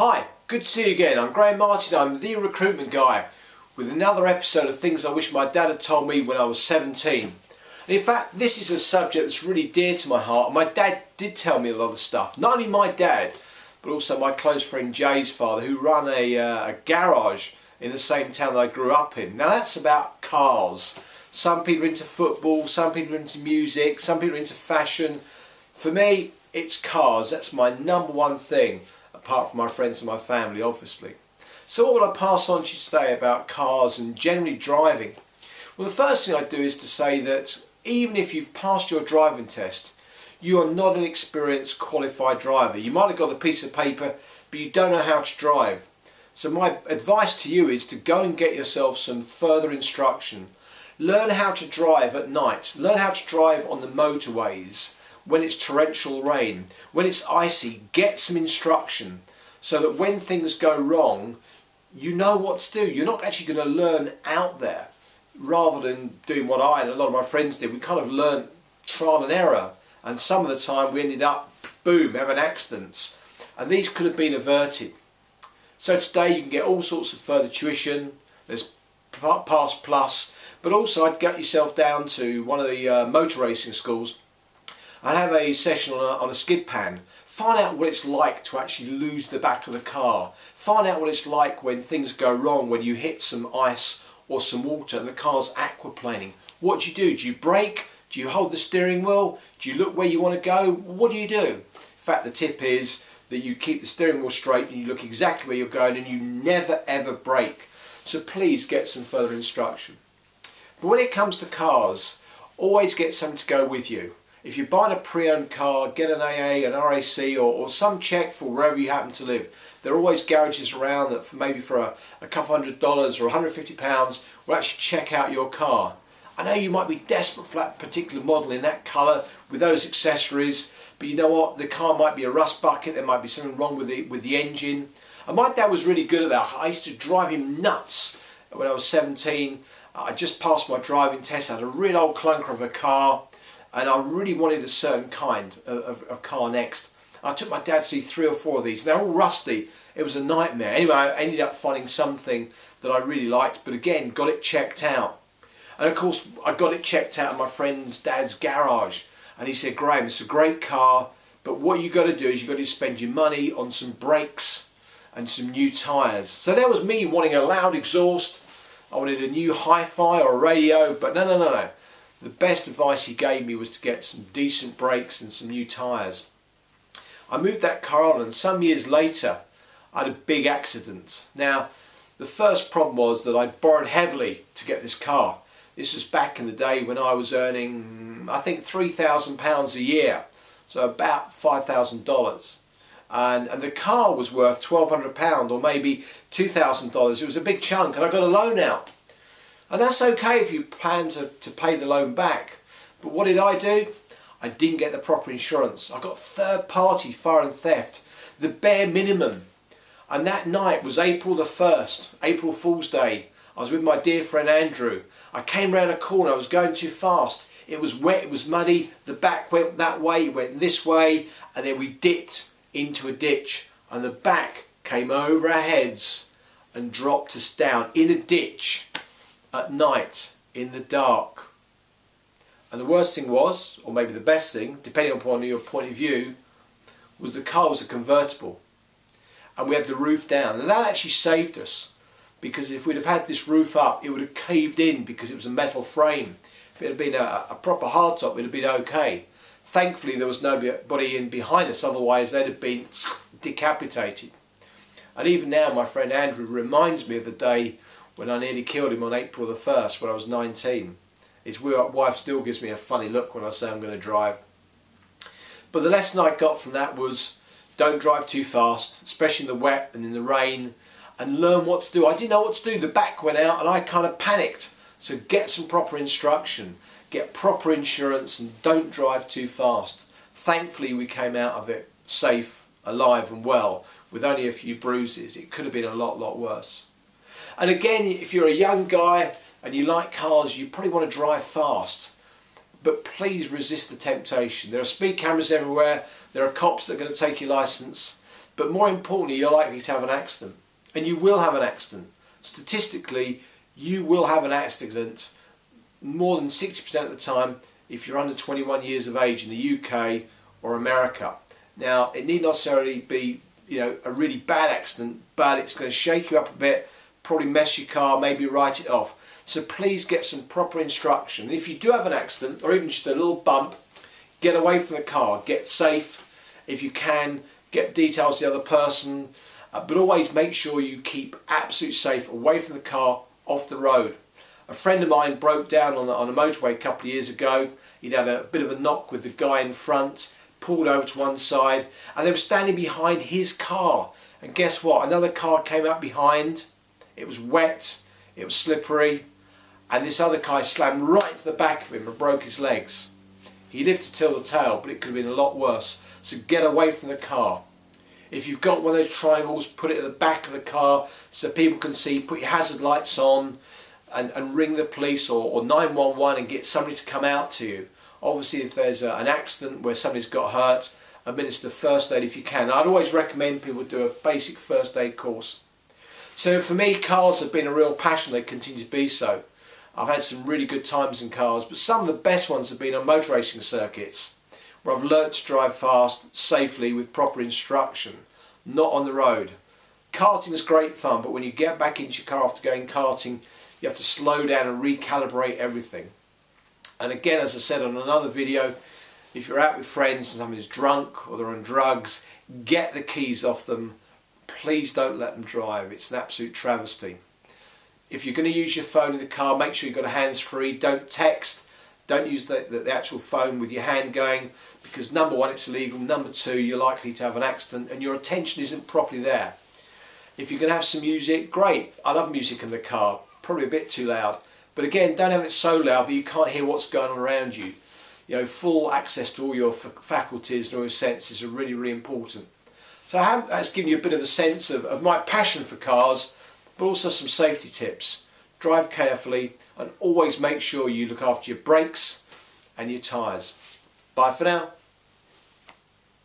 Hi, good to see you again. I'm Graham Martin, I'm the Recruitment Guy, with another episode of things I wish my dad had told me when I was 17. And in fact, this is a subject that's really dear to my heart. My dad did tell me a lot of stuff. Not only my dad, but also my close friend Jay's father, who ran a garage in the same town that I grew up in. Now that's about cars. Some people are into football, some people are into music, some people are into fashion. For me, it's cars. That's my number one thing, apart from my friends and my family, obviously. So what would I pass on to you today about cars and generally driving? Well, the first thing I'd do is to say that even if you've passed your driving test, you are not an experienced, qualified driver. You might have got a piece of paper, but you don't know how to drive. So my advice to you is to go and get yourself some further instruction. Learn how to drive at night. Learn how to drive on the motorways when it's torrential rain. When it's icy, get some instruction so that when things go wrong, you know what to do. You're not actually going to learn out there rather than doing what I and a lot of my friends did. We kind of learned trial and error, and some of the time we ended up, boom, having accidents. And these could have been averted. So today you can get all sorts of further tuition. There's Pass Plus, but also I'd get yourself down to one of the motor racing schools and have a session on a skid pan. Find out what it's like to actually lose the back of the car. Find out what it's like when things go wrong, when you hit some ice or some water and the car's aquaplaning. What do? Do you brake? Do you hold the steering wheel? Do you look where you want to go? What do you do? In fact, the tip is that you keep the steering wheel straight and you look exactly where you're going and you never ever brake. So please get some further instruction. But when it comes to cars, always get something to go with you. If you're buying a pre-owned car, get an AA, an RAC or some check for wherever you happen to live. There are always garages around that maybe for a couple $100 or £150 will actually check out your car. I know you might be desperate for that particular model in that colour with those accessories, but you know what, the car might be a rust bucket, there might be something wrong with the engine. And my dad was really good at that. I used to drive him nuts when I was 17. I just passed my driving test. I had a real old clunker of a car and I really wanted a certain kind of car next. I took my dad to see 3 or 4 of these. They're all rusty. It was a nightmare. Anyway, I ended up finding something that I really liked, but again, got it checked out. And of course, I got it checked out at my friend's dad's garage. And he said, Graham, it's a great car, but what you got to do is you got to spend your money on some brakes and some new tyres. So there was me wanting a loud exhaust. I wanted a new hi-fi or a radio, but no. The best advice he gave me was to get some decent brakes and some new tyres. I moved that car on and some years later I had a big accident. Now the first problem was that I borrowed heavily to get this car. This was back in the day when I was earning I think £3,000 a year, so about $5,000. And the car was worth £1,200 or maybe $2,000. It was a big chunk and I got a loan out. And that's okay if you plan to pay the loan back. But what did I do? I didn't get the proper insurance. I got third-party fire and theft, the bare minimum. And that night was April the 1st, April Fool's Day. I was with my dear friend Andrew. I came round a corner, I was going too fast. It was wet, it was muddy, the back went that way, it went this way, and then we dipped into a ditch. And the back came over our heads and dropped us down in a ditch at night in the dark. And the worst thing was, or maybe the best thing, depending upon your point of view, was the car was a convertible and we had the roof down, and that actually saved us, because if we'd have had this roof up it would have caved in because it was a metal frame. If it had been a proper hardtop it would have been okay. Thankfully there was nobody in behind us, otherwise they'd have been decapitated. And even now my friend Andrew reminds me of the day when I nearly killed him on April the 1st when I was 19. His wife still gives me a funny look when I say I'm going to drive. But the lesson I got from that was don't drive too fast, especially in the wet and in the rain, and learn what to do. I didn't know what to do. The back went out and I kind of panicked. So get some proper instruction, get proper insurance and don't drive too fast. Thankfully we came out of it safe, alive and well with only a few bruises. It could have been a lot worse. And again, if you're a young guy and you like cars, you probably want to drive fast. But please resist the temptation. There are speed cameras everywhere. There are cops that are going to take your licence. but more importantly, you're likely to have an accident. And you will have an accident. Statistically, you will have an accident more than 60% of the time if you're under 21 years of age in the UK or America. Now, it need not necessarily be, a really bad accident, but it's going to shake you up a bit, probably mess your car, maybe write it off. So please get some proper instruction. And if you do have an accident, or even just a little bump, get away from the car, get safe. If you can, get details of the other person, but always make sure you keep absolutely safe, away from the car, off the road. A friend of mine broke down on a motorway a couple of years ago. He'd had a bit of a knock with the guy in front, pulled over to one side, and they were standing behind his car. And guess what? Another car came up behind. It was wet, it was slippery, and this other guy slammed right to the back of him and broke his legs. He lived to tell the tale, but it could have been a lot worse. So get away from the car. If you've got one of those triangles, put it at the back of the car so people can see. Put your hazard lights on and ring the police or 911 and get somebody to come out to you. Obviously, if there's an accident where somebody's got hurt, administer first aid if you can. I'd always recommend people do a basic first aid course. So for me, cars have been a real passion. They continue to be so. I've had some really good times in cars, but some of the best ones have been on motor racing circuits, where I've learnt to drive fast, safely, with proper instruction, not on the road. Karting is great fun, but when you get back into your car after going karting, you have to slow down and recalibrate everything. And again, as I said on another video, if you're out with friends and somebody's drunk or they're on drugs, get the keys off them. Please don't let them drive. It's an absolute travesty. If you're going to use your phone in the car, make sure you've got a hands-free. Don't text. Don't use the actual phone with your hand going, because number one, it's illegal. Number two, you're likely to have an accident and your attention isn't properly there. If you're going to have some music, great. I love music in the car. Probably a bit too loud. But again, don't have it so loud that you can't hear what's going on around you. Full access to all your faculties and all your senses are really, really important. So I hope that's given you a bit of a sense of my passion for cars, but also some safety tips. Drive carefully and always make sure you look after your brakes and your tyres. Bye for now.